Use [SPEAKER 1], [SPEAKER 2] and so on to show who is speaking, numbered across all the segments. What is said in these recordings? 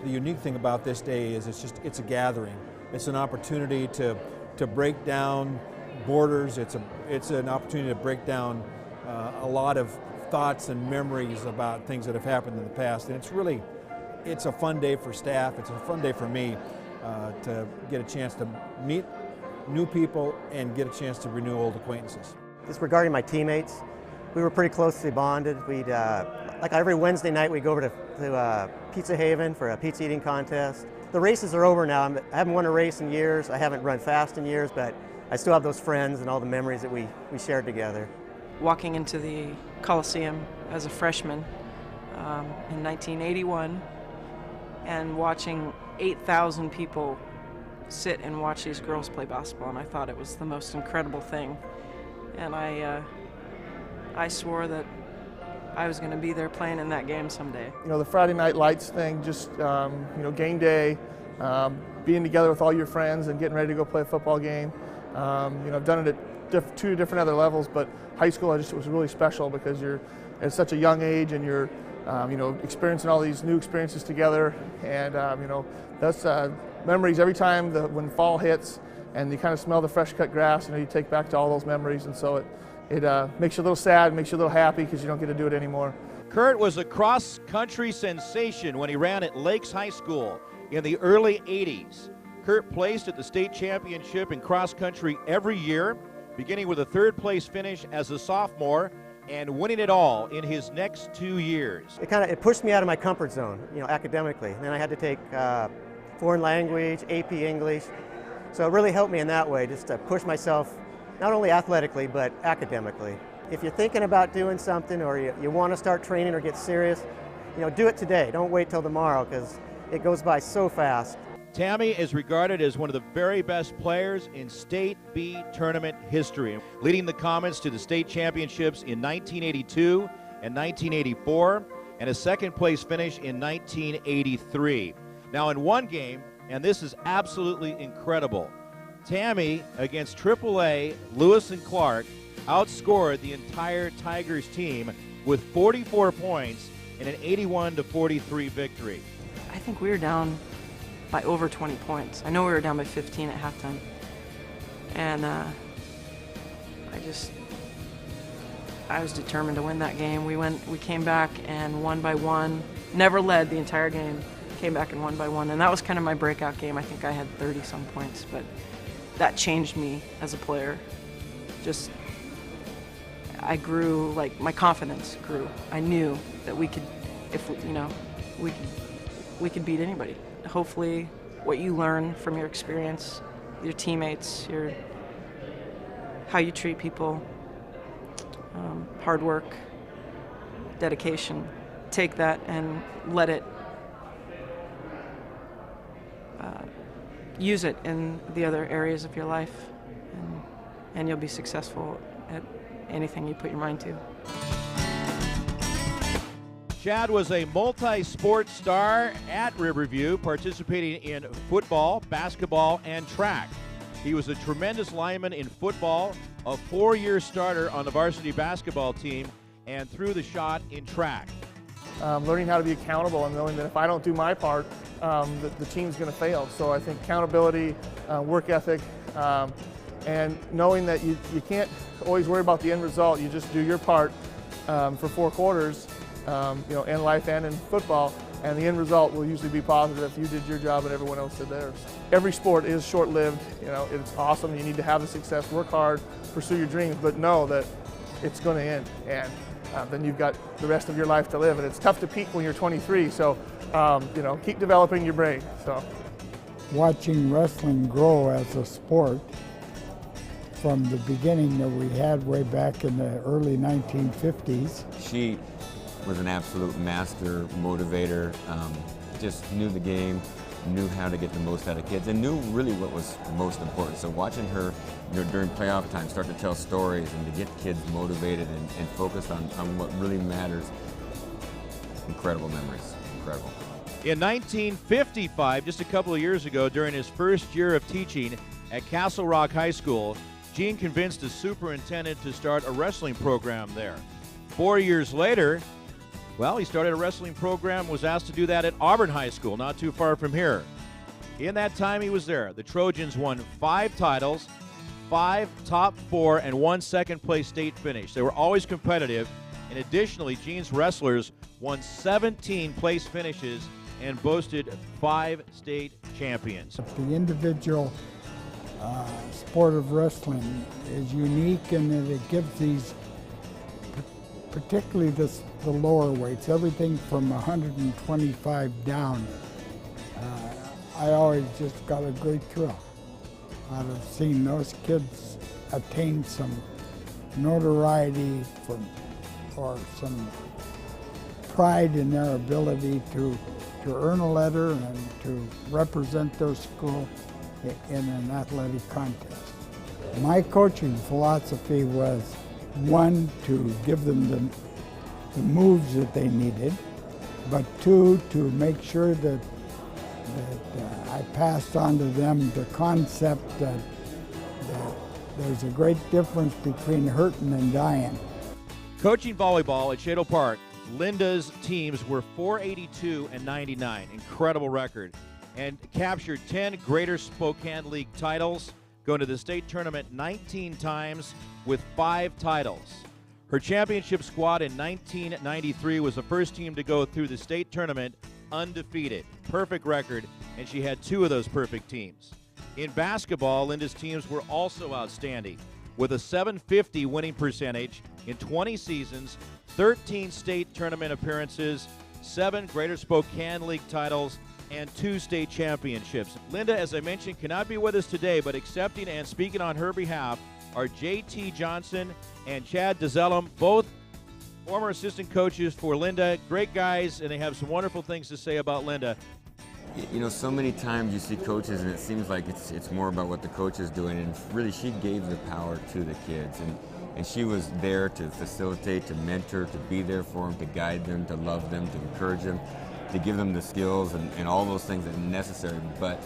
[SPEAKER 1] The unique thing about this day is it's a gathering. It's an opportunity to break down borders. It's an opportunity to break down a lot of thoughts and memories about things that have happened in the past. And it's a fun day for staff. It's a fun day for me to get a chance to meet new people and get a chance to renew old acquaintances.
[SPEAKER 2] Just regarding my teammates, we were pretty closely bonded. We'd, like every Wednesday night, we'd go over to Pizza Haven for a pizza eating contest. The races are over now. I haven't won a race in years. I haven't run fast in years, but I still have those friends and all the memories that we shared together.
[SPEAKER 3] Walking into the Coliseum as a freshman in 1981 and watching 8,000 people sit and watch these girls play basketball, and I thought it was the most incredible thing. And I swore that I was going to be there playing in that game someday.
[SPEAKER 4] You know, the Friday Night Lights thing, just, you know, game day, being together with all your friends and getting ready to go play a football game. You know, I've done it at two different other levels, but high school it was really special because you're at such a young age and you're, you know, experiencing all these new experiences together. And, you know, that's memories every time when fall hits and you kind of smell the fresh cut grass, you know, you take back to all those memories. And so it makes you a little sad, makes you a little happy because you don't get to do it anymore.
[SPEAKER 5] Kurt was a cross-country sensation when he ran at Lakes High School in the early 80s. Kurt placed at the state championship in cross-country every year, beginning with a third-place finish as a sophomore and winning it all in his next 2 years.
[SPEAKER 2] It pushed me out of my comfort zone, you know, academically. And then I had to take foreign language, AP English. So it really helped me in that way, just to push myself, not only athletically, but academically. If you're thinking about doing something or you want to start training or get serious, you know, do it today. Don't wait till tomorrow because it goes by so fast.
[SPEAKER 5] Tammy is regarded as one of the very best players in State B tournament history, leading the Comets to the state championships in 1982 and 1984, and a second-place finish in 1983. Now, in one game, and this is absolutely incredible, Tammy, against AAA Lewis and Clark, outscored the entire Tigers team with 44 points in an 81-43 victory.
[SPEAKER 3] I think we were down by over 20 points. I know we were down by 15 at halftime. And I was determined to win that game. We came back and won by one. Never led the entire game. Came back and won by one. And that was kind of my breakout game. I think I had 30-some points, but that changed me as a player. Just, I grew, like, my confidence grew. I knew that we could, if you know, we could beat anybody. Hopefully what you learn from your experience, your teammates, how you treat people, hard work, dedication, take that and let it, use it in the other areas of your life, and you'll be successful at anything you put your mind to.
[SPEAKER 5] Chad was a multi-sport star at Riverview, participating in football, basketball, and track. He was a tremendous lineman in football, a 4-year starter on the varsity basketball team, and threw the shot in track.
[SPEAKER 4] Learning how to be accountable and knowing that if I don't do my part, the team's going to fail. So I think accountability, work ethic, and knowing that you can't always worry about the end result. You just do your part for 4 quarters. You know, in life and in football, and the end result will usually be positive if you did your job and everyone else did theirs. Every sport is short-lived. You know, it's awesome. You need to have the success, work hard, pursue your dreams, but know that it's going to end, and then you've got the rest of your life to live. And it's tough to peak when you're 23, so you know, keep developing your brain. So,
[SPEAKER 6] watching wrestling grow as a sport from the beginning that we had way back in the early 1950s.
[SPEAKER 7] She was an absolute master motivator, just knew the game, knew how to get the most out of kids, and knew really what was most important. So watching her, you know, during playoff time start to tell stories and to get kids motivated and focused on what really matters, incredible memories, incredible.
[SPEAKER 5] In 1955, just a couple of years ago, during his first year of teaching at Castle Rock High School, Gene convinced the superintendent to start a wrestling program there. 4 years later, Well, he started a wrestling program, was asked to do that at Auburn High School, not too far from here. In that time he was there, the Trojans won 5 titles, 5 top 4, and 1 second-place state finish. They were always competitive, and additionally, Gene's wrestlers won 17 place finishes and boasted 5 state champions.
[SPEAKER 6] The individual sport of wrestling is unique in that it gives these, particularly the lower weights, everything from 125 down. I always just got a great thrill out of seeing those kids attain some notoriety or some pride in their ability to earn a letter and to represent their school in an athletic contest. My coaching philosophy was, 1, to give them the moves that they needed, but 2, to make sure that I passed on to them the concept that there's a great difference between hurting and dying.
[SPEAKER 5] Coaching volleyball at Shadle Park, Linda's teams were 482 and 99, incredible record, and captured 10 Greater Spokane League titles, going to the state tournament 19 times with 5 titles. Her championship squad in 1993 was the first team to go through the state tournament undefeated. Perfect record, and she had 2 of those perfect teams. In basketball, Linda's teams were also outstanding, with a .750 winning percentage in 20 seasons, 13 state tournament appearances, 7 Greater Spokane League titles, and 2 state championships. Linda, as I mentioned, cannot be with us today, but accepting and speaking on her behalf are J.T. Johnson and Chad DeZellum, both former assistant coaches for Linda. Great guys, and they have some wonderful things to say about Linda.
[SPEAKER 7] You know, so many times you see coaches and it seems like it's more about what the coach is doing, and really she gave the power to the kids, and she was there to facilitate, to mentor, to be there for them, to guide them, to love them, to encourage them, to give them the skills and all those things that are necessary. But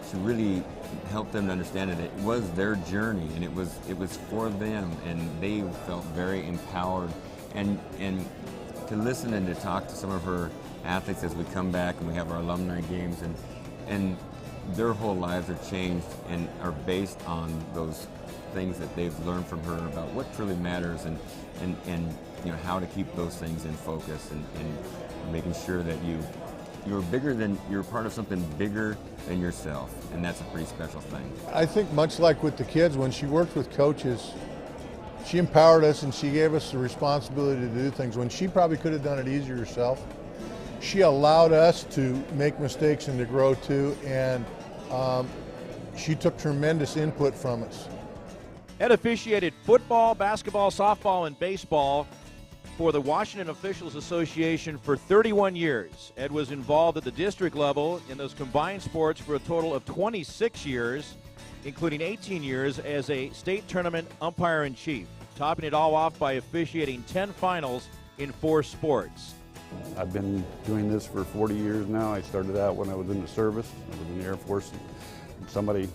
[SPEAKER 7] she really helped them to understand that it was their journey, and it was for them, and they felt very empowered. And to listen and to talk to some of her athletes as we come back and we have our alumni games, and their whole lives are changed and are based on those things that they've learned from her about what truly matters, and you know, how to keep those things in focus, and making sure that you're part of something bigger than yourself, and that's a pretty special thing.
[SPEAKER 8] I think much like with the kids, when she worked with coaches, she empowered us and she gave us the responsibility to do things when she probably could have done it easier herself. She allowed us to make mistakes and to grow too, and she took tremendous input from us.
[SPEAKER 5] Ed officiated football, basketball, softball, and baseball for the Washington Officials Association for 31 years. Ed was involved at the district level in those combined sports for a total of 26 years, including 18 years as a state tournament umpire-in-chief, topping it all off by officiating 10 finals in 4 sports.
[SPEAKER 9] I've been doing this for 40 years now. I started out when I was in the service. I was in the Air Force. Somebody,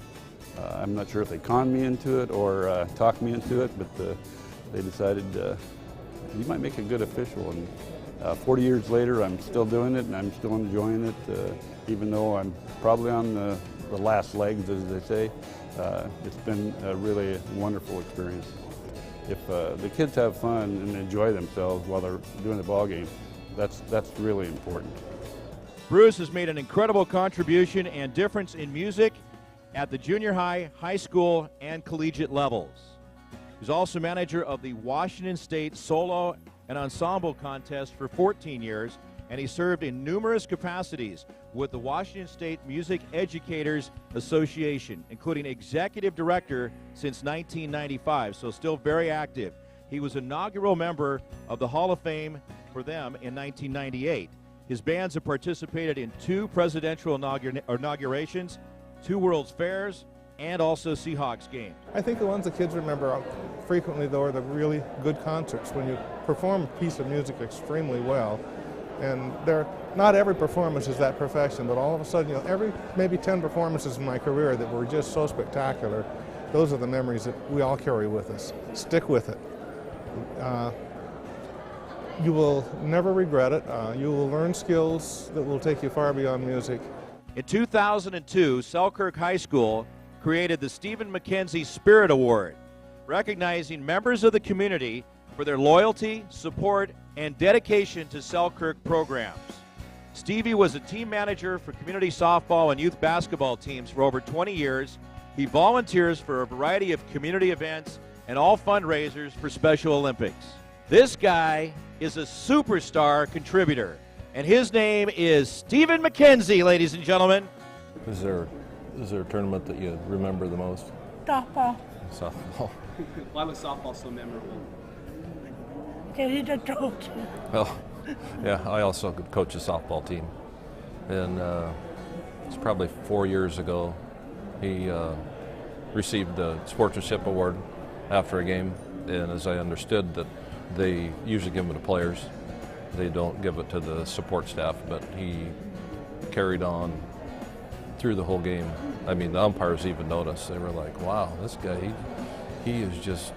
[SPEAKER 9] I'm not sure if they conned me into it or talked me into it, but they decided you might make a good official. And 40 years later, I'm still doing it, and I'm still enjoying it, even though I'm probably on the last legs, as they say. It's been a really wonderful experience. If the kids have fun and enjoy themselves while they're doing the ball game, that's really important.
[SPEAKER 5] Bruce has made an incredible contribution and difference in music at the junior high, high school, and collegiate levels. He's also manager of the Washington State Solo and Ensemble Contest for 14 years, and he served in numerous capacities with the Washington State Music Educators Association, including executive director since 1995, so still very active. He was inaugural member of the Hall of Fame for them in 1998. His bands have participated in 2 presidential inaugurations, 2 World's Fairs, and also Seahawks games.
[SPEAKER 10] I think the ones the kids remember frequently, though, are the really good concerts when you perform a piece of music extremely well. And not every performance is that perfection, but all of a sudden, you know, maybe 10 performances in my career that were just so spectacular, those are the memories that we all carry with us. Stick with it. You will never regret it. You will learn skills that will take you far beyond music.
[SPEAKER 5] In 2002, Selkirk High School created the Stephen McKenzie Spirit Award, recognizing members of the community for their loyalty, support, and dedication to Selkirk programs. Stevie was a team manager for community softball and youth basketball teams for over 20 years. He volunteers for a variety of community events and all fundraisers for Special Olympics. This guy is a superstar contributor, and his name is Stephen McKenzie, ladies and gentlemen.
[SPEAKER 11] Is there a tournament that you remember the most?
[SPEAKER 12] Softball.
[SPEAKER 11] Softball.
[SPEAKER 13] Why was softball so memorable?
[SPEAKER 12] Because he's a coach.
[SPEAKER 11] Well, yeah, I also coach a softball team. And it's probably 4 years ago, he received the sportsmanship award after a game. And as I understood, that they usually give them to players. They don't give it to the support staff, but he carried on through the whole game. I mean, the umpires even noticed. They were like, wow, this guy, he is just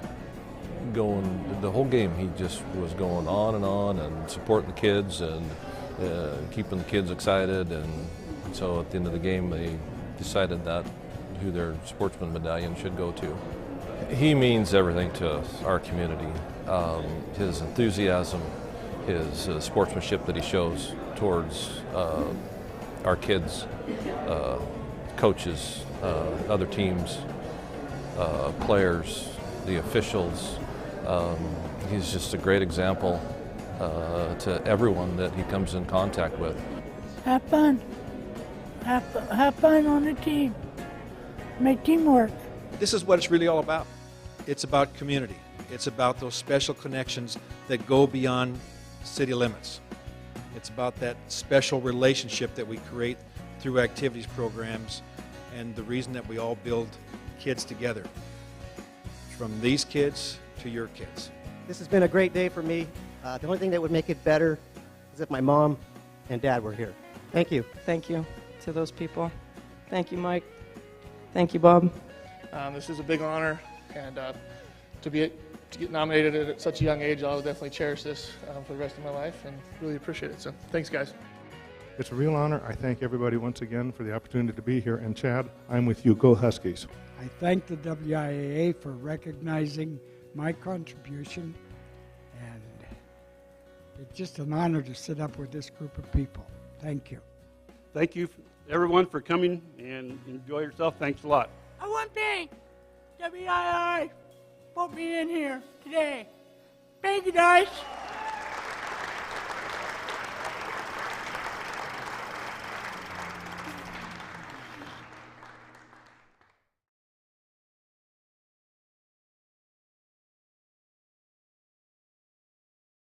[SPEAKER 11] going, the whole game he just was going on and supporting the kids and keeping the kids excited. And so at the end of the game, they decided that who their sportsman medallion should go to. He means everything to our community. His enthusiasm, his sportsmanship that he shows towards our kids, coaches, other teams, players, the officials. He's just a great example to everyone that he comes in contact with.
[SPEAKER 12] Have fun. Have fun on the team. Make teamwork.
[SPEAKER 1] This is what it's really all about. It's about community. It's about those special connections that go beyond city limits. It's about that special relationship that we create through activities programs and the reason that we all build kids together. From these kids to your kids.
[SPEAKER 2] This has been a great day for me. The only thing that would make it better is if my mom and dad were here. Thank you.
[SPEAKER 3] Thank you to those people. Thank you, Mike. Thank you, Bob.
[SPEAKER 4] This is a big honor, and to get nominated at such a young age, I'll definitely cherish this for the rest of my life and really appreciate it. So thanks, guys.
[SPEAKER 10] It's a real honor. I thank everybody once again for the opportunity to be here. And Chad, I'm with you. Go Huskies.
[SPEAKER 6] I thank the WIAA for recognizing my contribution, and it's just an honor to sit up with this group of people. Thank you.
[SPEAKER 14] Thank you, everyone, for coming, and enjoy yourself. Thanks a lot.
[SPEAKER 12] One thing, WIAA put me in here today. Thank you, guys.